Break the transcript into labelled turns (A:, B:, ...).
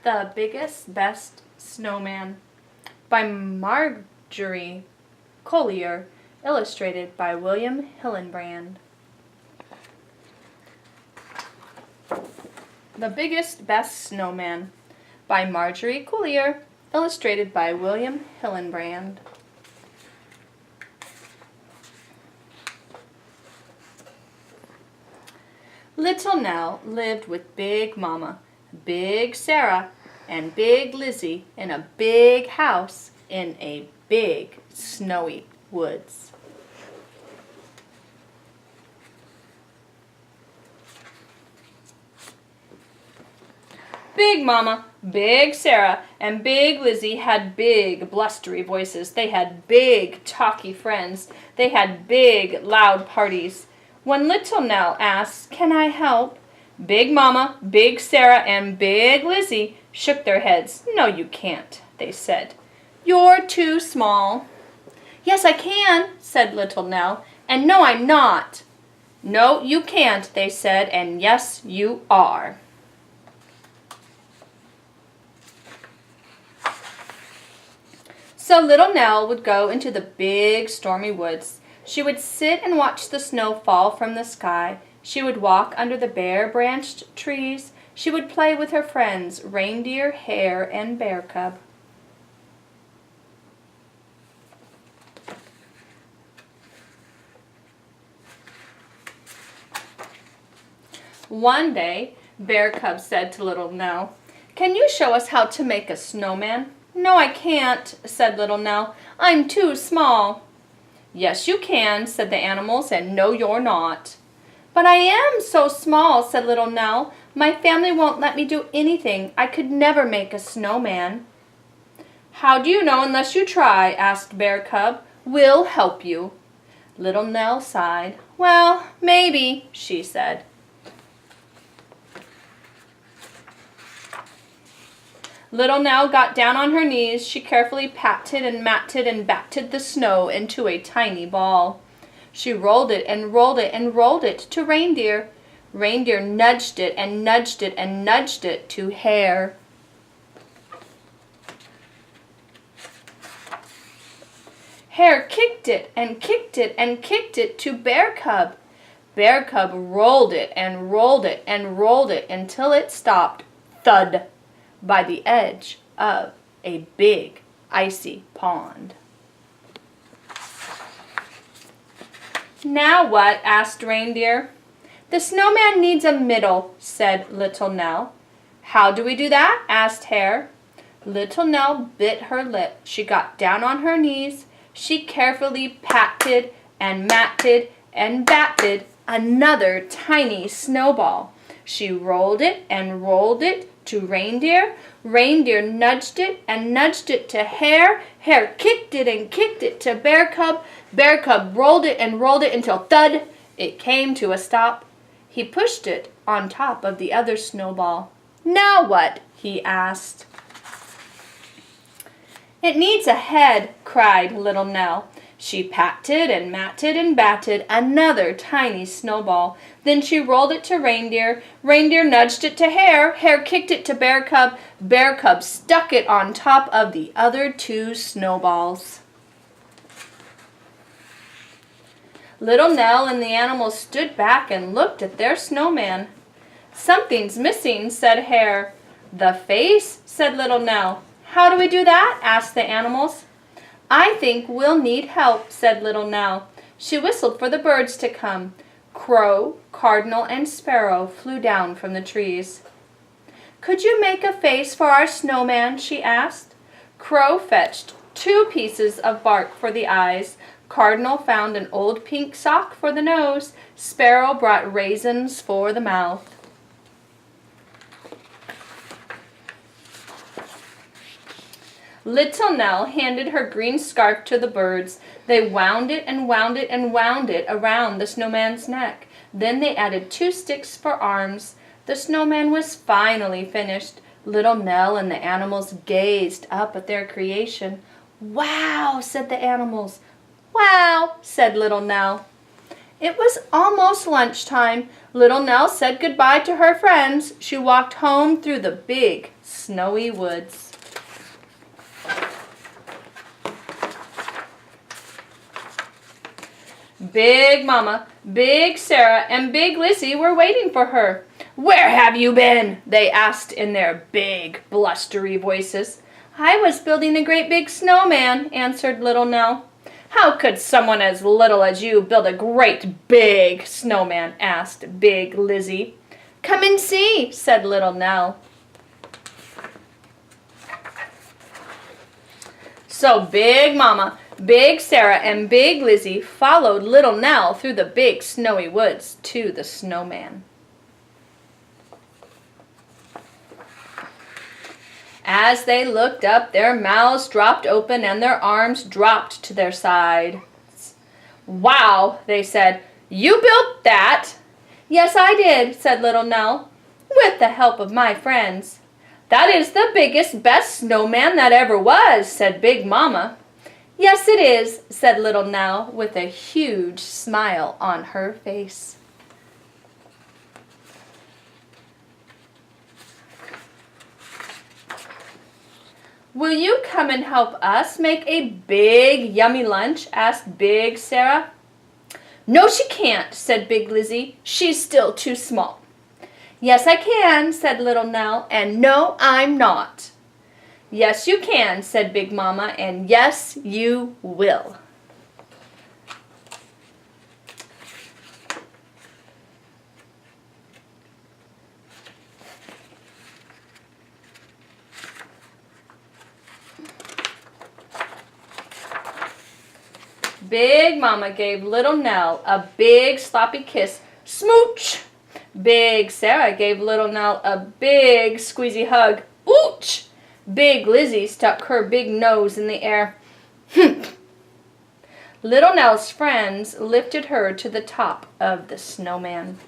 A: The Biggest, Best Snowman by Margery, Cuyler, illustrated by William Hiddenbrand. The Biggest, Best Snowman by Margery, Cuyler, illustrated by William Hiddenbrand. Little Nell lived with Big Mama, Big Sarah, and Big Lizzie in a big house in a big snowy woods. Big Mama, Big Sarah, and Big Lizzie had big blustery voices. They had big talky friends. They had big loud parties. When Little Nell asked, "Can I help?" Big Mama, Big Sarah, and Big Lizzie shook their heads. "No, you can't," they said. "You're too small." "Yes, I can," said Little Nell, "and no, I'm not." "No, you can't," they said, "and yes, you are." So Little Nell would go into the big stormy woods. She would sit and watch the snow fall from the sky. She would walk under the bare-branched trees. She would play with her friends, Reindeer, Hare, and Bear Cub. One day, Bear Cub said to Little Nell, "Can you show us how to make a snowman?" "No, I can't," said Little Nell. "I'm too small." "Yes, you can," said the animals, "and no, you're not." "But I am so small," said Little Nell. "My family won't let me do anything. I could never make a snowman." "How do you know unless you try?" asked Bear Cub. "We'll help you." Little Nell sighed. "Well, maybe," she said. Little Nell got down on her knees. She carefully patted and matted and batted the snow into a tiny ball. She rolled it and rolled it and rolled it to Reindeer. Reindeer nudged it and nudged it and nudged it to Hare. Hare kicked it and kicked it and kicked it to Bear Cub. Bear Cub rolled it and rolled it and rolled it until it stopped, thud, by the edge of a big icy pond. "Now what?" asked Reindeer. "The snowman needs a middle," said Little Nell. "How do we do that?" asked Hare. Little Nell bit her lip. She got down on her knees. She carefully patted and matted and batted another tiny snowball. She rolled it and rolled it to Reindeer. Reindeer nudged it and nudged it to Hare. Hare kicked it and kicked it to Bear Cub. Bear Cub rolled it and rolled it until thud, it came to a stop. He pushed it on top of the other snowball. "Now what?" he asked. "It needs a head," cried Little Nell. She patted and matted and batted another tiny snowball. Then she rolled it to Reindeer. Reindeer nudged it to Hare. Hare kicked it to Bear Cub. Bear Cub stuck it on top of the other two snowballs. Little Nell and the animals stood back and looked at their snowman. "Something's missing," said Hare. "The face," said Little Nell. "How do we do that?" asked the animals. "I think we'll need help," said Little Nell. She whistled for the birds to come. Crow, cardinal, and sparrow flew down from the trees. "Could you make a face for our snowman?" she asked. Crow fetched 2 pieces of bark for the eyes. Cardinal found an old pink sock for the nose. Sparrow brought raisins for the mouth. Little Nell handed her green scarf to the birds. They wound it and wound it and wound it around the snowman's neck. Then they added 2 sticks for arms. The snowman was finally finished. Little Nell and the animals gazed up at their creation. "Wow," said the animals. "Wow," said Little Nell. It was almost lunchtime. Little Nell said goodbye to her friends. She walked home through the big, snowy woods. Big Mama, Big Sarah, and Big Lizzie were waiting for her. "Where have you been?" they asked in their big, blustery voices. "I was building a great big snowman," answered Little Nell. "How could someone as little as you build a great big snowman?" asked Big Lizzie. "Come and see," said Little Nell. So Big Mama, Big Sarah, and Big Lizzie followed Little Nell through the big snowy woods to the snowman. As they looked up, their mouths dropped open and their arms dropped to their sides. "Wow," they said. "You built that?" "Yes, I did," said Little Nell, "with the help of my friends." "That is the biggest, best snowman that ever was," said Big Mama. "Yes, it is," said Little Nell with a huge smile on her face. "Will you come and help us make a big, yummy lunch?" asked Big Sarah. "No, she can't," said Big Lizzie. "She's still too small." "Yes, I can," said Little Nell, "and no, I'm not." "Yes, you can," said Big Mama, "and yes, you will." Big Mama gave Little Nell a big sloppy kiss. Smooch! Big Sarah gave Little Nell a big squeezy hug. Ooch! Big Lizzie stuck her big nose in the air. Humph! Little Nell's friends lifted her to the top of the snowman.